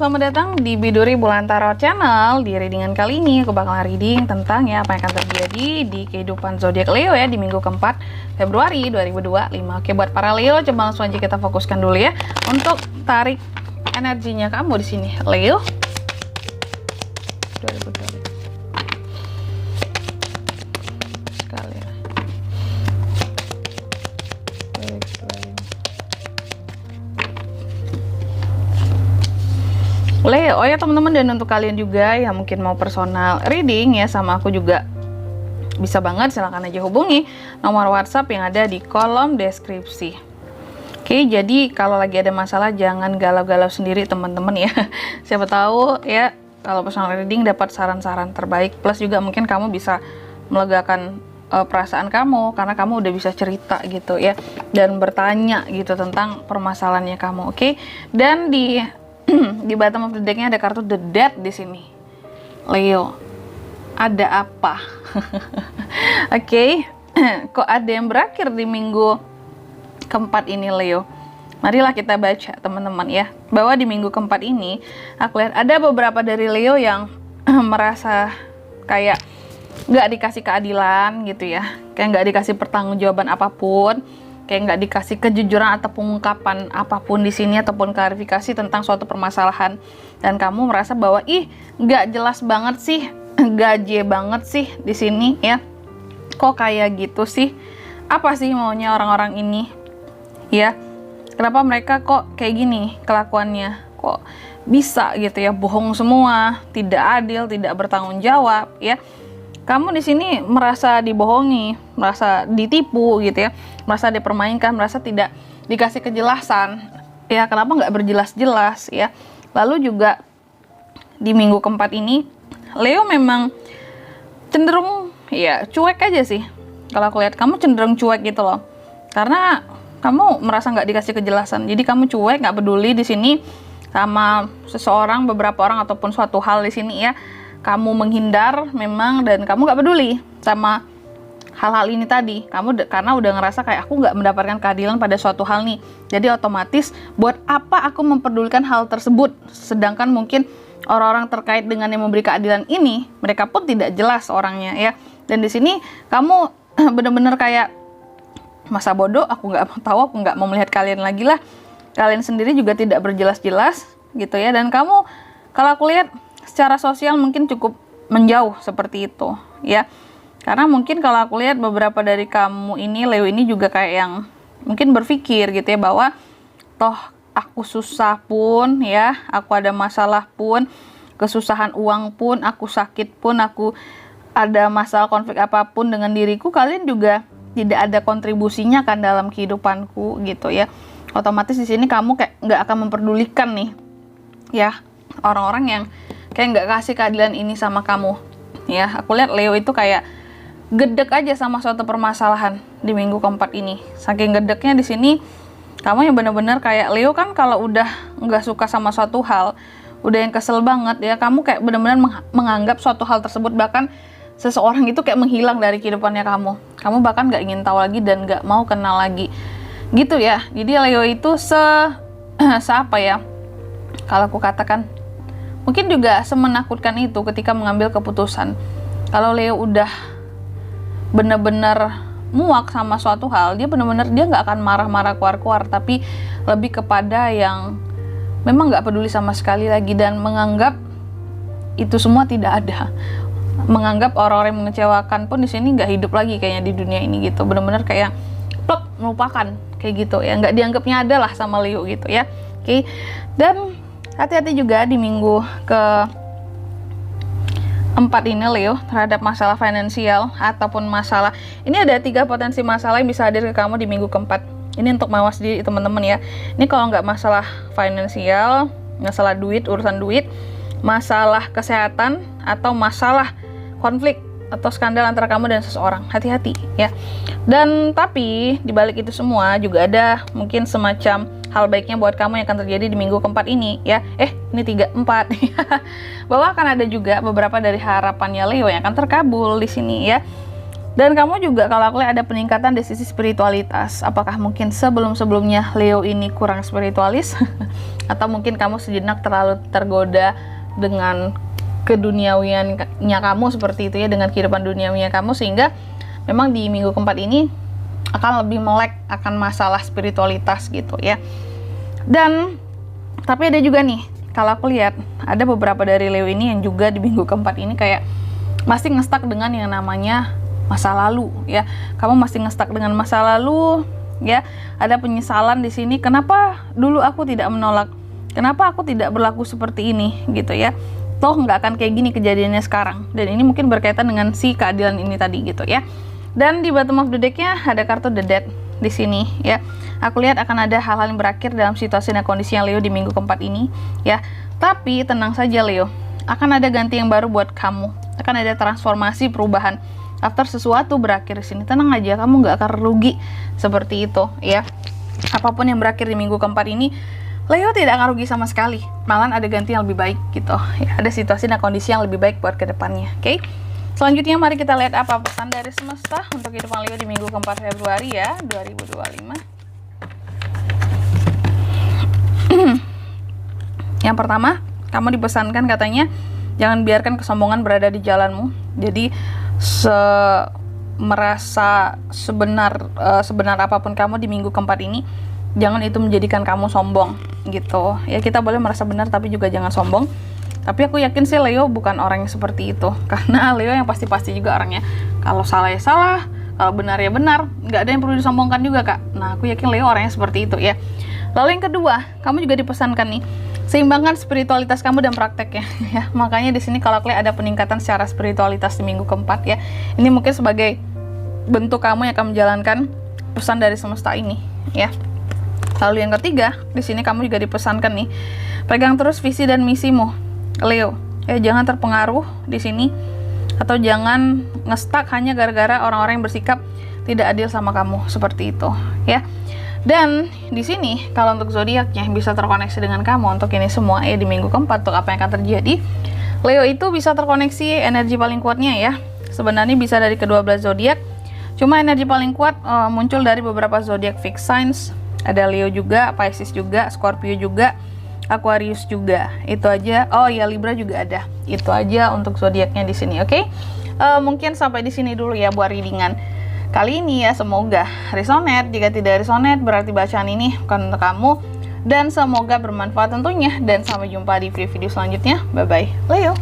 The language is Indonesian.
selamat datang di Biduri Bulan Tarot Channel. Di readingan kali ini aku bakal reading tentang ya apa yang akan terjadi di kehidupan zodiak Leo ya di minggu keempat Februari 2025. Oke, buat para Leo coba langsung aja kita fokuskan dulu ya untuk tarik energinya kamu di sini Leo 2025. Sekali ya. Leo ya teman-teman, dan untuk kalian juga yang mungkin mau personal reading ya sama aku juga bisa banget, silahkan aja hubungi nomor WhatsApp yang ada di kolom deskripsi. Oke, jadi kalau lagi ada masalah jangan galau-galau sendiri teman-teman ya. Siapa tahu ya kalau personal reading dapat saran-saran terbaik, plus juga mungkin kamu bisa melegakan perasaan kamu karena kamu udah bisa cerita gitu ya dan bertanya gitu tentang permasalahannya kamu. Oke, dan di bottom of the decknya ada kartu The Death di sini. Leo, ada apa? Oke, kok ada yang berakhir di minggu keempat ini Leo? Marilah kita baca teman-teman ya, bahwa di minggu keempat ini aku lihat ada beberapa dari Leo yang merasa kayak nggak dikasih keadilan gitu ya, kayak nggak dikasih pertanggungjawaban apapun, kayak nggak dikasih kejujuran atau pengungkapan apapun di sini ataupun klarifikasi tentang suatu permasalahan, dan kamu merasa bahwa nggak jelas banget sih, gaje banget sih di sini ya, kok kayak gitu sih, apa sih maunya orang-orang ini ya, kenapa mereka kok kayak gini kelakuannya, kok bisa gitu ya, bohong semua, tidak adil, tidak bertanggung jawab ya. Kamu di sini merasa dibohongi, merasa ditipu gitu ya, merasa dipermainkan, merasa tidak dikasih kejelasan. Ya, kenapa nggak berjelas-jelas ya? Lalu juga di minggu keempat ini, Leo memang cenderung ya cuek aja sih. Kalau aku lihat kamu cenderung cuek gitu loh, karena kamu merasa nggak dikasih kejelasan. Jadi kamu cuek, nggak peduli di sini sama seseorang, beberapa orang ataupun suatu hal di sini ya. Kamu menghindar memang, dan kamu gak peduli sama hal-hal ini tadi. Kamu karena udah ngerasa kayak aku gak mendapatkan keadilan pada suatu hal nih. Jadi otomatis buat apa aku memperdulikan hal tersebut? Sedangkan mungkin orang-orang terkait dengan yang memberi keadilan ini, mereka pun tidak jelas orangnya ya. Dan di sini kamu bener-bener kayak masa bodoh, aku nggak mau tahu, aku nggak mau melihat kalian lagi lah. Kalian sendiri juga tidak berjelas-jelas gitu ya. Dan kamu kalau aku lihat secara sosial mungkin cukup menjauh seperti itu ya, karena mungkin kalau aku lihat beberapa dari kamu ini Leo ini juga kayak yang mungkin berpikir gitu ya, bahwa toh aku susah pun ya, aku ada masalah pun, kesusahan uang pun, aku sakit pun, aku ada masalah konflik apapun dengan diriku, kalian juga tidak ada kontribusinya kan dalam kehidupanku gitu ya. Otomatis di sini kamu kayak nggak akan memperdulikan nih ya orang-orang yang kayak nggak kasih keadilan ini sama kamu ya. Aku lihat Leo itu kayak gedek aja sama suatu permasalahan di minggu keempat ini. Saking gedeknya di sini kamu yang bener-bener kayak Leo kan, kalau udah nggak suka sama suatu hal, udah yang kesel banget ya, kamu kayak bener-bener menganggap suatu hal tersebut, bahkan seseorang itu kayak menghilang dari kehidupannya kamu bahkan nggak ingin tahu lagi dan nggak mau kenal lagi gitu ya. Jadi Leo itu apa ya, kalau aku katakan mungkin juga semenakutkan itu ketika mengambil keputusan. Kalau Leo udah bener-bener muak sama suatu hal, dia bener-bener dia nggak akan marah-marah keluar-keluar, tapi lebih kepada yang memang nggak peduli sama sekali lagi dan menganggap itu semua tidak ada. Menganggap orang-orang yang mengecewakan pun di sini nggak hidup lagi kayaknya di dunia ini gitu. Bener-bener kayak plok, melupakan kayak gitu ya, nggak dianggapnya ada lah sama Leo gitu ya. Oke, dan hati-hati juga di minggu keempat ini Leo terhadap masalah finansial ataupun masalah. Ini ada 3 potensi masalah yang bisa hadir ke kamu di minggu keempat. Ini untuk mawas diri teman-teman ya. Ini kalau nggak masalah finansial, masalah duit, urusan duit, masalah kesehatan, atau masalah konflik atau skandal antara kamu dan seseorang. Hati-hati ya. Dan tapi di balik itu semua juga ada mungkin semacam hal baiknya buat kamu yang akan terjadi di minggu keempat ini ya. Ini 3, 4 bahwa akan ada juga beberapa dari harapannya Leo yang akan terkabul di sini ya. Dan kamu juga kalau aku lihat ada peningkatan dari sisi spiritualitas. Apakah mungkin sebelum-sebelumnya Leo ini kurang spiritualis? Atau mungkin kamu sejenak terlalu tergoda dengan keduniawiannya kamu seperti itu ya, dengan kehidupan duniawinya kamu, sehingga memang di minggu keempat ini akan lebih melek akan masalah spiritualitas gitu ya. Dan tapi ada juga nih, kalau aku lihat ada beberapa dari Leo ini yang juga di minggu keempat ini kayak masih ngestak dengan yang namanya masa lalu ya. Kamu masih ngestak dengan masa lalu ya. Ada penyesalan di sini, kenapa dulu aku tidak menolak, kenapa aku tidak berlaku seperti ini gitu ya, toh nggak akan kayak gini kejadiannya sekarang. Dan ini mungkin berkaitan dengan si keadilan ini tadi gitu ya. Dan di bottom of the deck-nya ada kartu The Death di sini ya. Aku lihat akan ada hal-hal yang berakhir dalam situasi dan kondisi yang Leo di minggu keempat ini ya. Tapi tenang saja Leo, akan ada ganti yang baru buat kamu, akan ada transformasi, perubahan. After sesuatu berakhir di sini, tenang aja, kamu nggak akan rugi seperti itu ya. Apapun yang berakhir di minggu keempat ini, Leo tidak akan rugi sama sekali, malah ada ganti yang lebih baik gitu ya. Ada situasi dan kondisi yang lebih baik buat kedepannya. Oke, selanjutnya mari kita lihat apa pesan dari semesta untuk kehidupan Leo di minggu keempat Februari ya 2025. Yang pertama, kamu dipesankan katanya jangan biarkan kesombongan berada di jalanmu. Jadi merasa sebenar apapun kamu di minggu keempat ini, jangan itu menjadikan kamu sombong gitu ya. Kita boleh merasa benar tapi juga jangan sombong. Tapi aku yakin sih Leo bukan orang yang seperti itu, karena Leo yang pasti-pasti juga orangnya kalau salah ya salah, kalau benar ya benar, nggak ada yang perlu disombongkan juga kak. Nah aku yakin Leo orangnya seperti itu ya. Lalu yang kedua, kamu juga dipesankan nih, seimbangkan spiritualitas kamu dan prakteknya ya. Makanya di sini kalau ada peningkatan secara spiritualitas di minggu keempat ya. Ini mungkin sebagai bentuk kamu yang akan menjalankan pesan dari semesta ini ya. Lalu yang ketiga, di sini kamu juga dipesankan nih, pegang terus visi dan misimu Leo. Ya, jangan terpengaruh di sini atau jangan ngestak hanya gara-gara orang-orang yang bersikap tidak adil sama kamu seperti itu ya. Dan di sini kalau untuk zodiaknya bisa terkoneksi dengan kamu untuk ini semua ya di minggu keempat, untuk apa yang akan terjadi. Leo itu bisa terkoneksi energi paling kuatnya ya. Sebenarnya bisa dari kedua belas zodiak. Cuma energi paling kuat muncul dari beberapa zodiak fixed signs. Ada Leo juga, Pisces juga, Scorpio juga, Aquarius juga. Itu aja. Oh ya, Libra juga ada. Itu aja untuk zodiaknya di sini. Oke. Mungkin sampai di sini dulu ya buat readingan kali ini ya. Semoga resonate. Jika tidak resonate berarti bacaan ini bukan untuk kamu, dan semoga bermanfaat tentunya. Dan sampai jumpa di video selanjutnya. Bye bye Leo.